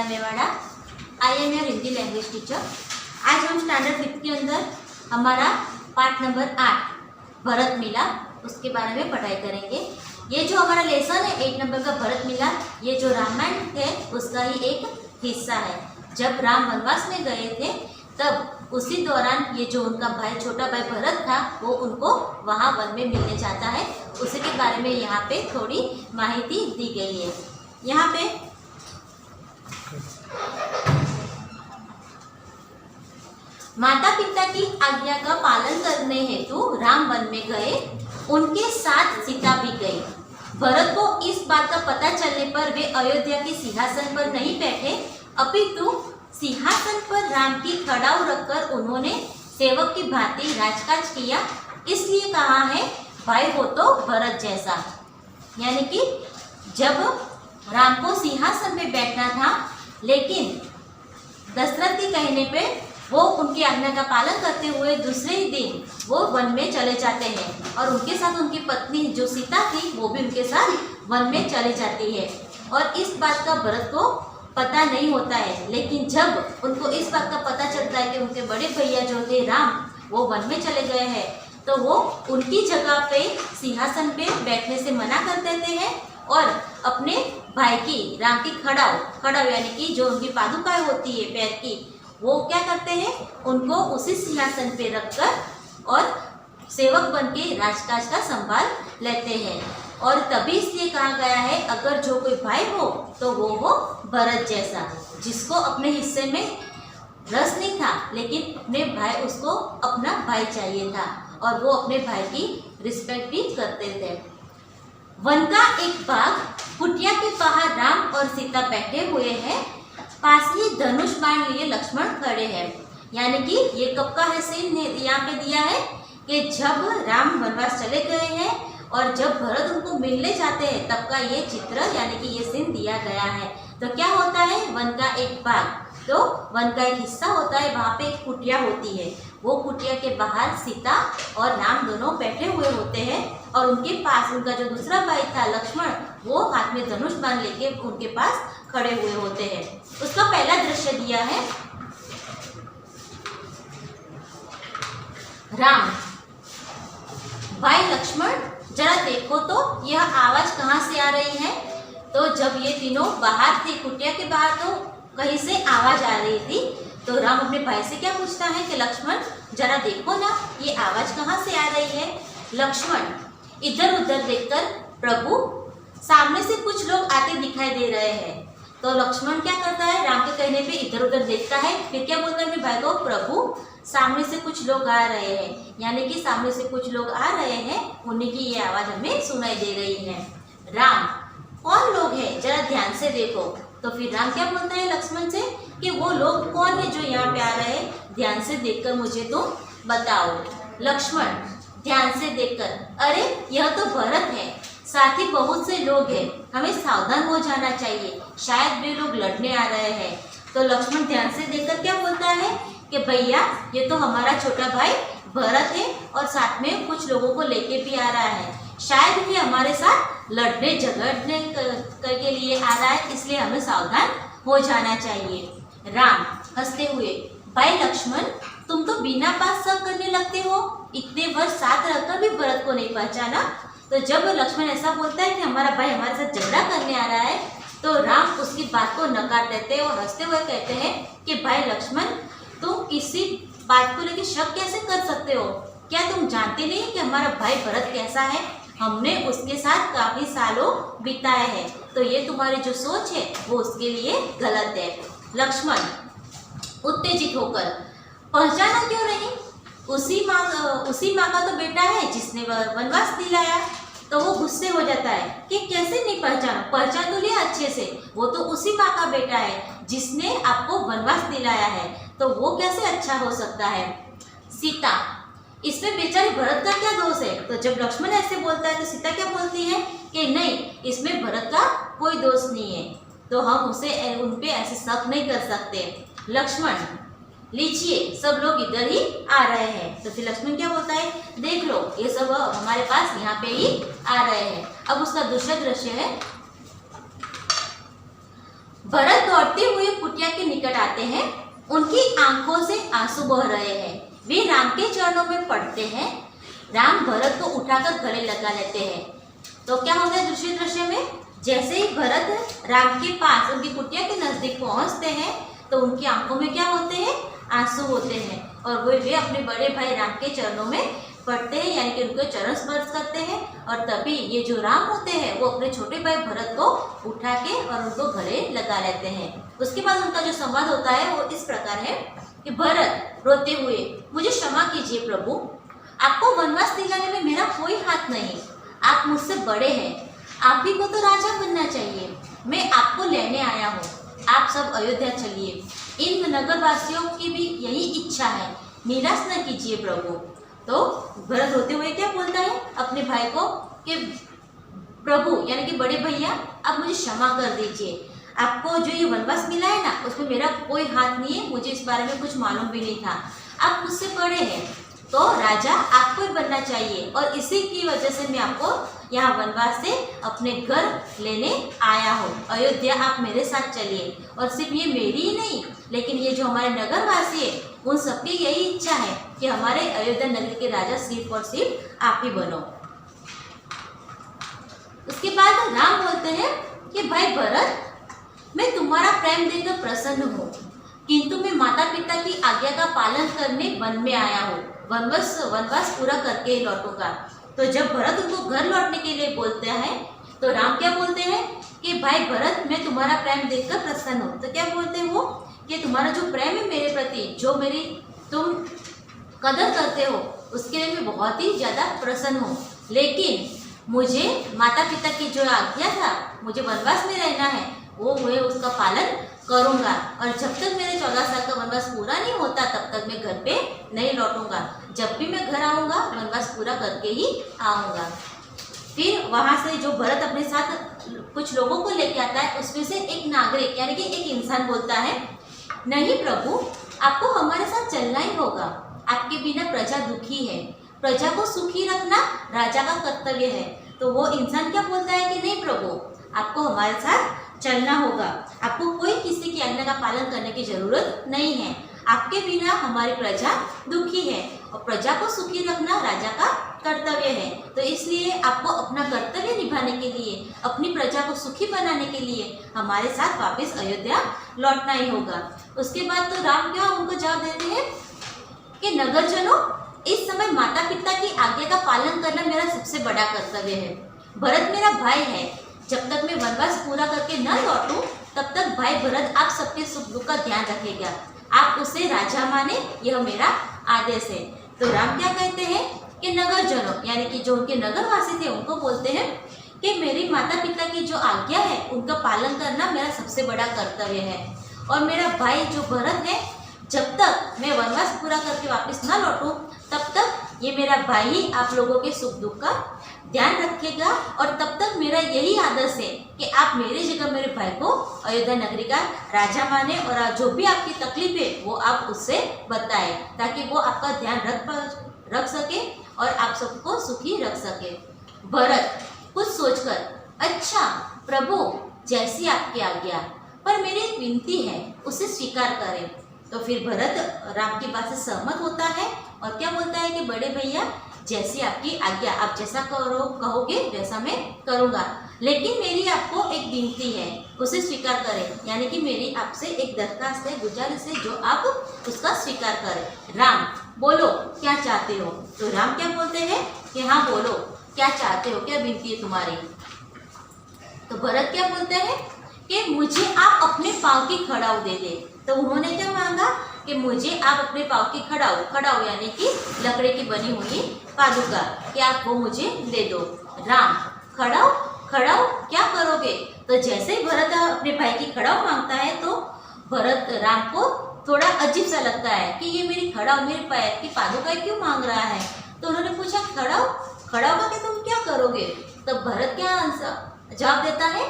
Meera Mewada. I am your Hindi language teacher. आज हम standard 5 के अंदर हमारा पार्ट नंबर 8 भरत मिलाप उसके बारे में पढ़ाई करेंगे। ये जो हमारा लेसन है 8 नंबर का भरत मिलाप, ये जो रामायण है उसका ही एक हिस्सा है। जब राम वनवास में गए थे तब उसी दौरान ये जो उनका भाई छोटा भाई भरत था वो उनको वहाँ वन में मिलने जाता है। उसी के बारे में यहाँ पे थोड़ी माहिती दी गई है। यहाँ पे माता पिता की आज्ञा का पालन करने हेतु राम वन में गए, उनके साथ सीता भी गई। भरत को इस बात का पता चलने पर वे अयोध्या के सिंहासन पर नहीं बैठे, अपितु सिंहासन पर राम की खड़ाऊ रखकर उन्होंने सेवक की भांति राजकाज किया। इसलिए कहा है भाई हो तो भरत जैसा। यानी कि जब राम को सिंहासन पे बैठना था, लेकिन दशरथ के कहने पे वो उनकी आज्ञा का पालन करते हुए दूसरे ही दिन वो वन में चले जाते हैं और उनके साथ उनकी पत्नी जो सीता थी वो भी उनके साथ वन में चली जाती है। और इस बात का भरत को पता नहीं होता है, लेकिन जब उनको इस बात का पता चलता है कि उनके बड़े भैया जो थे राम वो वन में चले गए हैं, तो वो उनकी जगह पे सिंहासन पे बैठने से मना कर देते हैं और अपने भाई की राम की खड़ाऊ यानी कि जो उनकी पादुकाएं होती है पैर की, वो क्या करते हैं उनको उसी सिंहासन पे रखकर और सेवक बन के राजकाज का संभाल लेते हैं। और तभी इसलिए कहा गया है अगर जो कोई भाई हो तो वो हो भरत जैसा, जिसको अपने हिस्से में रस नहीं था लेकिन अपने भाई उसको अपना भाई चाहिए था और वो अपने भाई की रिस्पेक्ट भी करते थे। वन का एक भाग कुटिया के बाहर राम और सीता बैठे हुए हैं, पास ही धनुष बाण लिए लक्ष्मण खड़े हैं। यानी कि ये कब का है सीन यहाँ पे दिया है कि जब राम वनवास चले गए हैं और जब भरत उनको मिलने जाते हैं तब का ये चित्र यानी कि ये सीन दिया गया है। तो क्या होता है वन का एक भाग, तो वन का एक हिस्सा होता है, वहाँ पे एक कुटिया होती है, वो कुटिया के बाहर सीता और राम दोनों बैठे हुए होते हैं और उनके पास उनका जो दूसरा भाई था लक्ष्मण वो हाथ में धनुष बाण लेके उनके पास खड़े हुए होते हैं। उसका पहला दृश्य दिया है राम भाई लक्ष्मण जरा देखो तो यह आवाज कहाँ से आ रही है। तो जब ये तीनों बाहर थे कुटिया के बाहर तो कहीं से आवाज आ रही थी, तो राम अपने भाई से क्या पूछता है कि लक्ष्मण जरा देखो ना ये आवाज कहाँ से आ रही है। लक्ष्मण इधर उधर देखकर प्रभु सामने से कुछ लोग आते दिखाई दे रहे हैं। तो लक्ष्मण क्या करता है राम के कहने पे इधर उधर देखता है, फिर क्या बोलता है अपने भाई को प्रभु सामने से कुछ लोग आ रहे हैं, यानी कि सामने से कुछ लोग आ रहे हैं, उन्हीं की ये आवाज हमें सुनाई दे रही है। राम कौन लोग हैं जरा ध्यान से देखो। तो फिर राम क्या बोलता है लक्ष्मण से कि वो लोग कौन है जो यहाँ पे आ रहे हैं, ध्यान से देखकर मुझे तुम बताओ। लक्ष्मण ध्यान से देखकर अरे यह तो भरत है, साथ ही बहुत से लोग हैं, हमें सावधान हो जाना चाहिए, शायद वे लोग लड़ने आ रहे हैं। तो लक्ष्मण ध्यान से देखकर क्या बोलता है कि भैया ये तो हमारा छोटा भाई भरत है और साथ में कुछ लोगों को लेके भी आ रहा है, शायद ये हमारे साथ लड़ने झगड़ने के लिए आ रहा है, इसलिए हमें सावधान हो जाना चाहिए। राम हंसते हुए भाई लक्ष्मण तुम तो बिना बात शक करने लगते हो, इतने वर्ष साथ रहकर भी भरत को नहीं पहचाना। तो जब लक्ष्मण ऐसा बोलता है कि हमारा भाई हमारे साथ झगड़ा करने आ रहा है, तो राम उसकी बात को नकार देते हैं और हंसते हुए कहते हैं कि भाई लक्ष्मण तुम किसी बात को लेकर शक कैसे कर सकते हो, क्या तुम जानते नहीं कि हमारा भाई भरत कैसा है, हमने उसके साथ काफी सालों बिताए हैं, तो ये तुम्हारी जो सोच है वो उसके लिए गलत है। लक्ष्मण उत्तेजित होकर पहचाना क्यों नहीं, उसी माँ का तो बेटा है जिसने वनवास दिलाया। तो वो गुस्से हो जाता है कि कैसे नहीं पहचाना, पहचान तो लिया अच्छे से, वो तो उसी माँ का बेटा है जिसने आपको वनवास दिलाया है, तो वो कैसे अच्छा हो सकता है। सीता इसमें बेचारे भरत का क्या दोष है। तो जब लक्ष्मण ऐसे बोलता है तो सीता क्या बोलती है कि नहीं इसमें भरत का कोई दोष नहीं है, तो हम उसे उन पे ऐसे शक नहीं कर सकते। लक्ष्मण लीजिए सब लोग इधर ही आ रहे हैं। तो फिर लक्ष्मण क्या बोलता है देख लो ये सब हमारे पास यहाँ पे ही आ रहे हैं। अब उसका दूसरा दृश्य है भरत दौड़ते हुए कुटिया के निकट आते हैं। उनकी आंखों से आंसू बह रहे हैं। वे राम के चरणों में पड़ते हैं। राम भरत को उठाकर गले लगा लेते हैं। तो क्या होता है दूसरे दृश्य में, जैसे ही भरत राम के पास उनकी कुटिया के नजदीक पहुंचते हैं तो उनकी आंखों में क्या होते हैं, आंसू होते हैं और वे अपने बड़े भाई राम के चरणों में पड़ते हैं, यानी कि उनको चरण स्पर्श करते हैं। और तभी ये जो राम होते हैं वो अपने छोटे भाई भरत को उठा के और उनको गले लगा लेते हैं। उसके बाद उनका जो संवाद होता है वो इस प्रकार है कि भरत रोते हुए, मुझे क्षमा कीजिए प्रभु, आपको वनवास दिलाने में मेरा कोई हाथ नहीं। आप मुझसे बड़े हैं, आप ही को तो राजा बनना चाहिए। मैं आपको लेने आया हूँ, आप सब अयोध्या चलिए। इन नगरवासियों की भी यही इच्छा है, निराश न कीजिए प्रभु। तो भरत रोते हुए क्या बोलता है अपने भाई को कि प्रभु यानी कि बड़े भैया, आप मुझे क्षमा कर दीजिए। आपको जो ये वनवास मिला है ना, उसमें मेरा कोई हाथ नहीं है, मुझे इस बारे में कुछ मालूम भी नहीं था। आप मुझसे बड़े हैं तो राजा आपको ही बनना चाहिए और इसी की वजह से मैं आपको यहाँ वनवास से अपने घर लेने आया हूँ। अयोध्या आप मेरे साथ चलिए। और सिर्फ ये मेरी ही नहीं, लेकिन ये जो हमारे नगरवासी है उन सबकी यही इच्छा है कि हमारे अयोध्या नगर के राजा सिर्फ और सिर्फ आप ही बनो। उसके बाद राम बोलते हैं कि भाई भरत, मैं तुम्हारा प्रेम देखकर प्रसन्न हूँ, किंतु मैं माता पिता की आज्ञा का पालन करने वन में आया हूँ। वनवास पूरा करके ही लौटूंगा। तो जब भरत उनको घर लौटने के लिए बोलते हैं तो राम क्या बोलते हैं कि भाई भरत, मैं तुम्हारा प्रेम देखकर प्रसन्न हूँ। तो क्या बोलते हैं वो कि तुम्हारा जो प्रेम है मेरे प्रति, जो मेरी तुम कदर करते हो, उसके लिए मैं बहुत ही ज़्यादा प्रसन्न हूँ। लेकिन मुझे माता पिता की जो आज्ञा था, मुझे वनवास में रहना है, वो मैं उसका पालन करूँगा। और जब तक मेरे 14 साल का वनवास पूरा नहीं होता तब तक मैं घर पे नहीं लौटूंगा। जब भी मैं घर आऊँगा वनवास पूरा करके ही आऊँगा। फिर वहाँ से जो भरत अपने साथ कुछ लोगों को लेके आता है, उसमें से एक नागरिक यानी कि एक इंसान बोलता है, नहीं प्रभु, आपको हमारे साथ चलना ही होगा। आपके बिना प्रजा दुखी है, प्रजा को सुखी रखना राजा का कर्तव्य है। तो वो इंसान क्या बोलता है कि नहीं प्रभु, आपको हमारे साथ चलना होगा, आपको कोई किसी की आज्ञा का पालन करने की जरूरत नहीं है। आपके बिना हमारी प्रजा दुखी है और प्रजा को सुखी रखना राजा का कर्तव्य है। तो इसलिए आपको अपना कर्तव्य निभाने के लिए, अपनी प्रजा को सुखी बनाने के लिए हमारे साथ वापस अयोध्या लौटना ही होगा। उसके बाद तो राम क्या उनको जवाब देते हैं कि नगरजनों, इस समय माता पिता की आज्ञा का पालन करना मेरा सबसे बड़ा कर्तव्य है। भरत मेरा भाई है, जब तक मैं वनवास पूरा करके न लौटूं तब तक भाई भरत आप सबके सुख दुख का ध्यान रखेगा। आप उसे राजा माने, यह मेरा आदेश है। तो राम क्या कहते हैं कि नगरजनों यानी कि जो उनके नगरवासी थे उनको बोलते हैं कि मेरी माता पिता की जो आज्ञा है उनका पालन करना मेरा सबसे बड़ा कर्तव्य है। और मेरा भाई जो भरत है, जब तक मैं वनवास पूरा करके वापस न लौटूं तब तक ये मेरा भाई ही आप लोगों के सुख दुख का ध्यान रखेगा। और तब तक मेरा यही आदर्श है कि आप मेरी जगह मेरे भाई को अयोध्या नगरी का राजा माने और जो भी आपकी तकलीफ है वो आप उससे बताएं, ताकि वो आपका ध्यान रख सके और आप सबको सुखी रख सके। भरत कुछ सोचकर, अच्छा प्रभु, जैसी आपकी आज्ञा, पर मेरी एक विनती है, उसे स्वीकार करें। तो फिर भरत राम की बात से सहमत होता है और क्या बोलता है कि बड़े भैया, जैसी आपकी आज्ञा, आप जैसा कहोगे वैसा मैं करूँगा, लेकिन मेरी आपको एक विनती है, उसे स्वीकार करें। यानी कि मेरी आपसे एक दरखास्त है, गुजारिश है, जो आप उसका स्वीकार करें। राम बोलो क्या चाहते हो। तो राम क्या बोलते हैं कि हाँ बोलो क्या चाहते हो, क्या विनती है तुम्हारी। तो भरत क्या बोलते हैं कि मुझे आप अपने पाँव की खड़ाऊ दे दे। तो उन्होंने क्या मांगा कि मुझे आप अपने पाँव की खड़ाऊ यानी कि लकड़ी की बनी हुई पादुका, कि आप वो मुझे दे दो। राम खड़ाऊ क्या करोगे। तो जैसे ही भरत अपने भाई की खड़ाऊ मांगता है तो भरत राम को थोड़ा अजीब सा लगता है कि ये मेरी खड़ाऊ, मेरे पैर की पादुका क्यों मांग रहा है। तो उन्होंने पूछा खड़ाऊ का कि तुम क्या करोगे। तब भरत क्या जवाब देता है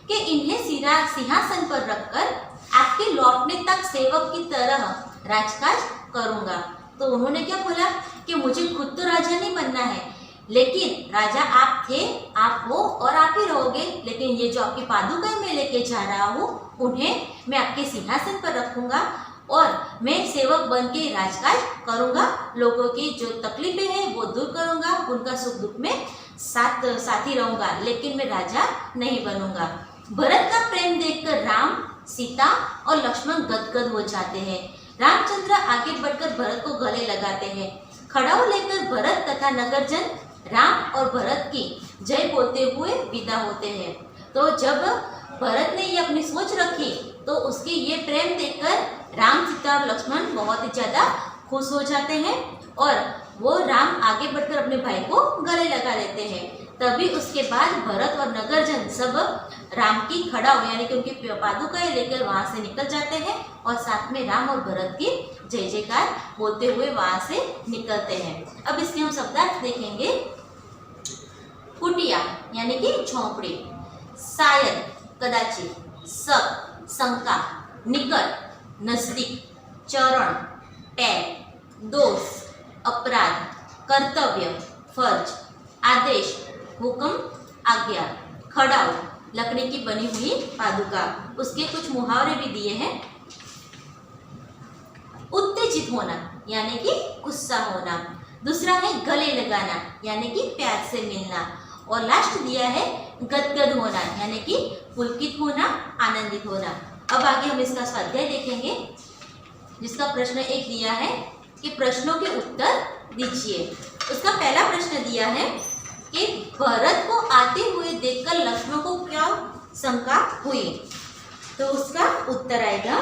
कि इन्हें सिंहासन पर रखकर आपके लौटने तक सेवक की तरह राजकाज करूंगा। तो उन्होंने क्या बोला कि मुझे खुद तो राजा नहीं बनना है, लेकिन राजा आप थे, आप हो और आप ही रहोगे, लेकिन ये जो आपकी पादुकाएं मैं लेके जा रहा हूँ उन्हें मैं आपके सिंहासन पर रखूंगा और मैं सेवक बन के राजकाज करूंगा, लोगों की जो तकलीफें हैं वो दूर करूंगा, उनका सुख दुख में साथी रहूंगा, लेकिन मैं राजा नहीं बनूंगा। भरत का प्रेम देखकर राम, सीता और लक्ष्मण गदगद हो जाते हैं। रामचंद्र आगे बढ़कर भरत को गले लगाते हैं। खड़ाऊ लेकर भरत तथा नगरजन राम और भरत की जय बोलते हुए विदा होते हैं। तो जब भरत ने ये अपनी सोच रखी तो उसकी ये प्रेम देखकर राम, सीता और लक्ष्मण बहुत ही ज्यादा खुश हो जाते हैं और वो राम आगे बढ़कर अपने भाई को गले लगा लेते हैं। तभी उसके बाद भरत और नगरजन सब राम की खड़ाऊ यानी कि उनकी पादुकाएं लेकर वहां से निकल जाते हैं और साथ में राम और भरत की जय जयकार बोलते हुए वहां से निकलते हैं। अब इसके हम शब्दार्थ देखेंगे। कुटिया यानी कि झोंपड़ी, शायद कदाचित, सब शंका, निकट नजदीक, चरण पैर, दोष अपराध, कर्तव्य फर्ज, आदेश हुक्म आज्ञा, खड़ाऊ लकड़ी की बनी हुई पादुका। उसके कुछ मुहावरे भी दिए हैं। उत्तेजित होना यानी कि गुस्सा होना, दूसरा है गले लगाना यानी कि प्यार से मिलना, और लास्ट दिया है गदगद होना यानी कि पुलकित होना, आनंदित होना। अब आगे हम इसका स्वाध्याय देखेंगे, जिसका प्रश्न एक दिया है कि प्रश्नों के उत्तर दीजिए। उसका पहला प्रश्न दिया है कि भरत को आते हुए देखकर लक्ष्मण को क्या शंका हुई, तो उसका उत्तर आएगा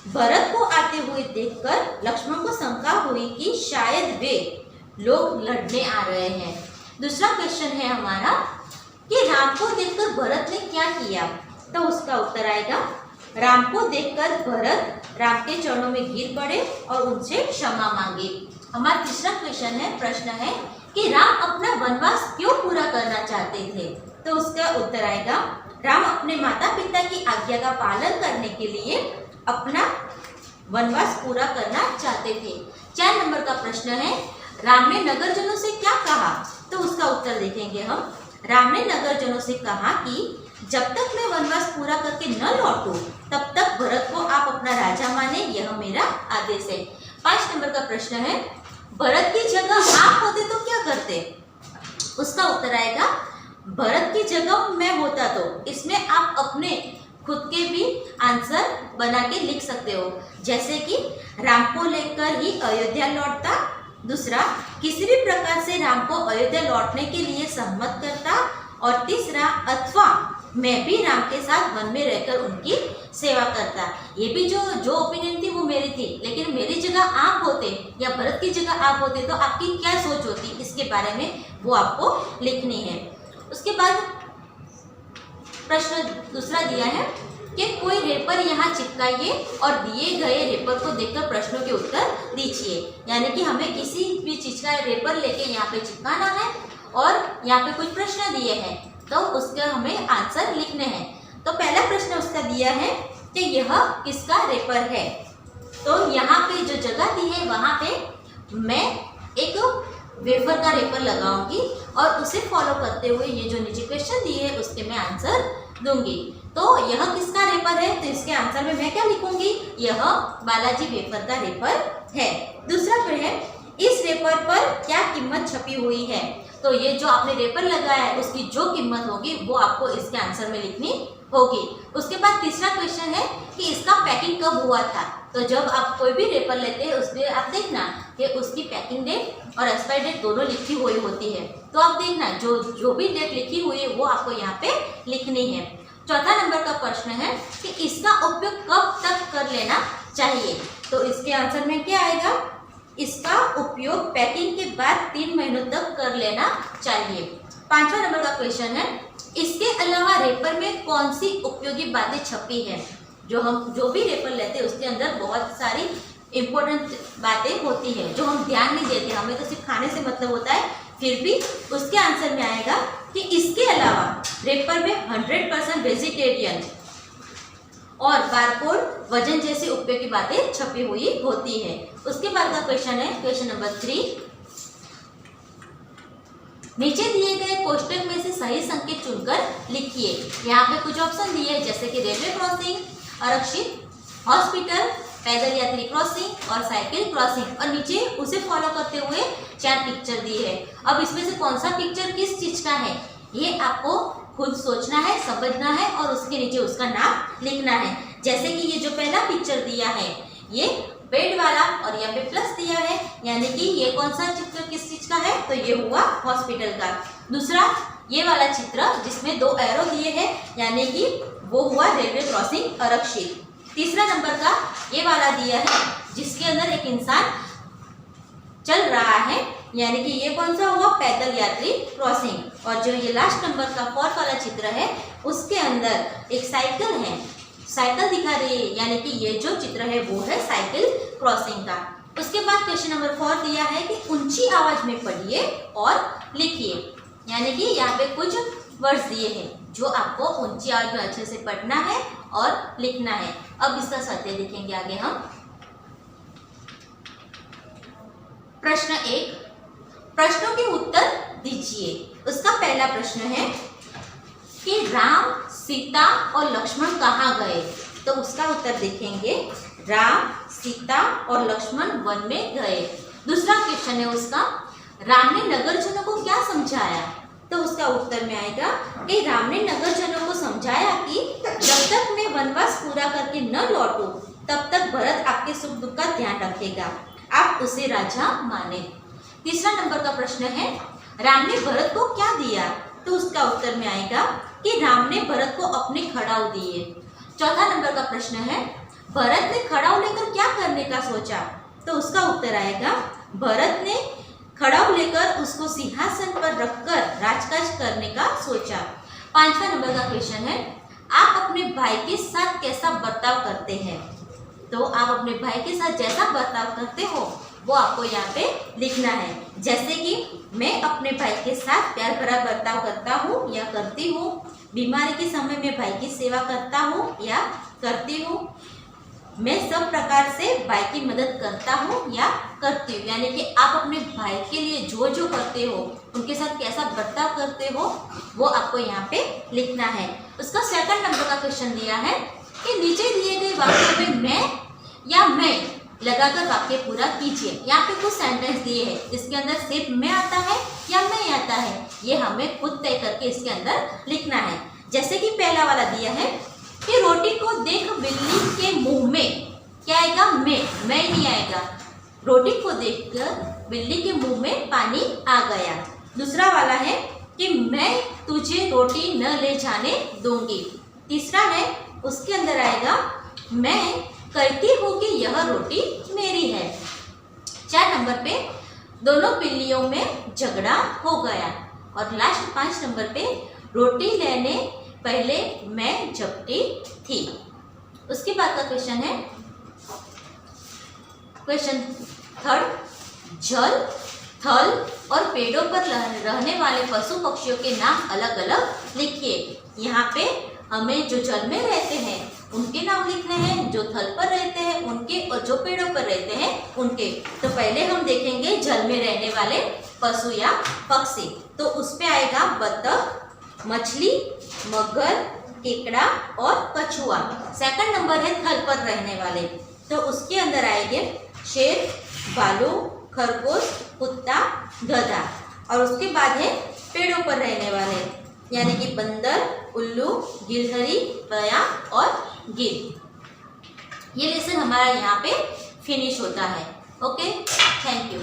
भरत को आते हुए देखकर लक्ष्मण को शंका हुई कि शायद वे लोग लड़ने आ रहे हैं। दूसरा क्वेश्चन है हमारा कि राम को देखकर भरत ने क्या किया, तो उसका उत्तर आएगा राम को देखकर भरत राम के चरणों में गिर पड़े और उनसे क्षमा मांगी। हमारा तीसरा क्वेश्चन है, प्रश्न है कि राम अपना वनवास क्यों पूरा करना चाहते थे, तो उसका उत्तर आएगा राम अपने माता पिता की आज्ञा का पालन करने के लिए अपना वनवास पूरा करना चाहते थे। 4 नंबर का प्रश्न है राम ने नगरजनों से क्या कहा, तो उसका उत्तर देखेंगे हम। राम ने नगरजनों से कहा कि जब तक मैं वनवास पूरा करके न लौटूं तब तक भरत को आप अपना राजा माने, यह मेरा आदेश है। 5 नंबर का प्रश्न है भरत की जगह आप होते तो क्या करते, उसका उत्तर आएगा भरत की जगह मैं होता तो। इसमें आप अपने खुद के भी आंसर बना के लिख सकते हो, जैसे कि राम को लेकर ही अयोध्या लौटता, दूसरा किसी भी प्रकार से राम को अयोध्या लौटने के लिए सहमत करता, और तीसरा अथवा मैं भी राम के साथ वन में रहकर उनकी सेवा करता। ये भी जो ओपिनियन थी वो मेरी थी, लेकिन मेरी जगह आप होते या भरत की जगह आप होते तो आपकी क्या सोच होती, इसके बारे में वो आपको लिखनी है। उसके बाद प्रश्न दूसरा दिया है कि कोई रेपर यहाँ चिपकाइए और दिए गए रेपर को देखकर प्रश्नों के उत्तर दीजिए। यानी कि हमें किसी भी चीज का रेपर लेके यहाँ पे चिपकाना है और यहाँ पे कुछ प्रश्न दिए हैं तो उसका हमें आंसर लिखने हैं। तो पहला प्रश्न उसका दिया है कि यह किसका रेपर है, तो यहाँ पे जो जगह दी है वहाँ पे मैं एक वेफर का रेपर लगाऊंगी और उसे फॉलो करते हुए ये जो नीचे क्वेश्चन दिए है उसके मैं आंसर दूंगी। तो यह किसका रेपर है, तो इसके आंसर में मैं क्या लिखूंगी, यह बालाजी वेफर का रेपर है। दूसरा फिर है इस रेपर पर क्या कीमत छपी हुई है, तो ये जो आपने रेपर लगाया है उसकी जो कीमत होगी वो आपको इसके आंसर में लिखनी होगी। उसके बाद तीसरा क्वेश्चन है कि इसका पैकिंग कब हुआ था, तो जब आप कोई भी रेपर लेते हैं उसमें आप देखना कि उसकी पैकिंग डेट और एक्सपायरी डेट दोनों लिखी हुई होती है, तो आप देखना जो भी डेट लिखी हुई है वो आपको यहाँ पे लिखनी है। चौथा नंबर का प्रश्न है कि इसका उपयोग कब तक कर लेना चाहिए, तो इसके आंसर में क्या आएगा, इसका उपयोग पैकिंग के बाद 3 महीनों तक कर लेना चाहिए। 5वां नंबर का क्वेश्चन है इसके अलावा रेपर में कौन सी उपयोगी बातें छपी है। जो भी रेपर लेते हैं उसके अंदर बहुत सारी इंपॉर्टेंट बातें होती है जो हम ध्यान नहीं देते, हमें तो सिर्फ खाने से मतलब होता है, फिर भी उसके आंसर में आएगा कि इसके अलावा रेपर में 100% वेजिटेरियन और बारकोड वजन जैसी उपयोगी बातें छपी हुई होती है। उसके बाद का क्वेश्चन है क्वेश्चन नंबर 3, नीचे दिए गए कोष्टक में से सही संकेत चुनकर लिखिए। यहाँ पे कुछ ऑप्शन दिए हैं जैसे कि रेलवे क्रॉसिंग, आरक्षित, हॉस्पिटल, पैदल यात्री क्रॉसिंग और साइकिल क्रॉसिंग, और नीचे उसे फॉलो करते हुए 4 पिक्चर दिए हैं। अब इसमें से कौन सा पिक्चर किस चीज का है ये आपको खुद सोचना है, समझना है और उसके नीचे उसका नाम लिखना है। जैसे कि ये जो पहला पिक्चर दिया है ये बेड वाला और यहाँ पे प्लस दिया है, यानी कि ये कौन सा चित्र किस चीज का है, तो ये हुआ हॉस्पिटल का। दूसरा ये वाला चित्र जिसमें 2 एरो दिए हैं, यानी कि वो हुआ रेलवे क्रॉसिंग आरक्षित। तीसरा नंबर का ये वाला दिया है जिसके अंदर एक इंसान चल रहा है, यानी कि ये कौन सा हुआ, पैदल यात्री क्रॉसिंग। और जो ये लास्ट नंबर का 4 वाला चित्र है उसके अंदर एक साइकिल है, साइकिल दिखा रही है, यानी कि ये जो चित्र है वो है साइकिल क्रॉसिंग का। उसके बाद क्वेश्चन नंबर 4 दिया है कि ऊंची आवाज में पढ़िए और लिखिए, यानी कि यहाँ पे कुछ वर्ड्स दिए हैं जो आपको ऊंची आवाज में अच्छे से पढ़ना है और लिखना है। अब इसका सत्य देखेंगे आगे हम। प्रश्न 1, प्रश्नों के उत्तर दीजिए। उसका पहला प्रश्न है कि राम, सीता और लक्ष्मण कहाँ गए, तो उसका उत्तर देखेंगे राम, सीता और लक्ष्मण वन में गए। दूसरा क्वेश्चन है उसका, राम ने नगरजनों को क्या समझाया, तो उसका उत्तर में आएगा कि राम ने नगरजनों को समझाया कि जब तक मैं वनवास पूरा करके न लौटूं तब तक भरत आपके सुख दुख का ध्यान रखेगा, आप उसे राजा माने। तीसरा नंबर का प्रश्न है, राम ने भरत को क्या दिया, तो उसका उत्तर में आएगा कि राम ने भरत को अपने खड़ाऊ दिए। चौथा नंबर का प्रश्न है, भरत ने खड़ाऊ लेकर क्या करने का सोचा, तो उसका उत्तर आएगा भरत ने खड़ाऊ लेकर उसको सिंहासन पर रखकर राजकाज करने का सोचा। पांचवा नंबर का क्वेश्चन है, आप अपने भाई के साथ कैसा बर्ताव करते हैं, तो आप अपने भाई के साथ जैसा बर्ताव करते हो वो आपको यहाँ पे लिखना है। जैसे कि मैं अपने भाई के साथ प्यार भरा बर्ताव करता हूँ या करती हूँ, बीमारी के समय में भाई की सेवा करता हूँ या करती हूँ, मैं सब प्रकार से भाई की मदद करता हूँ या करती हूँ, यानी कि आप अपने भाई के लिए जो जो करते हो उनके साथ कैसा बर्ताव करते हो वो आपको यहाँ पे लिखना है। उसका सेकंड नंबर का क्वेश्चन दिया है कि नीचे दिए गए वाक्य में मैं या मैं लगाकर वाक्य पूरा कीजिए। यहाँ पे कुछ सेंटेंस दिए हैं जिसके अंदर सिर्फ मैं आता है या मैं आता है, ये हमें खुद तय करके इसके अंदर लिखना है। जैसे कि पहला वाला दिया है कि रोटी को देख बिल्ली के मुंह में क्या आएगा, मैं नहीं आएगा, रोटी को देखकर बिल्ली के मुंह में पानी आ गया। दूसरा वाला है कि मैं तुझे रोटी न ले जाने दूंगी। तीसरा है उसके अंदर आएगा मैं कहती हूँ कि यह रोटी मेरी है। 4 नंबर पे दोनों बिल्लियों में झगड़ा हो गया। और लास्ट 5 नंबर पे रोटी लेने पहले मैं झपटी थी। उसके बाद का क्वेश्चन है क्वेश्चन 3, जल, थल और पेड़ों पर रहने वाले पशु पक्षियों के नाम अलग अलग लिखिए। यहाँ पे हमें जो जल में रहते हैं उनके नाम लिखने हैं, जो थल पर रहते हैं उनके, और जो पेड़ों पर रहते हैं उनके। तो पहले हम देखेंगे जल में रहने वाले पशु या पक्षी, तो उस पे आएगा बतख, मछली, मगर, केकड़ा और कछुआ। सेकंड नंबर है थल पर रहने वाले, तो उसके अंदर आएंगे शेर, भालू, खरगोश, कुत्ता, गधा। और उसके बाद है पेड़ों पर रहने वाले, यानी कि बंदर, उल्लू, गिलहरी, बया और गिद्ध। ये लेसन हमारा यहाँ पे फिनिश होता है। Okay, thank you.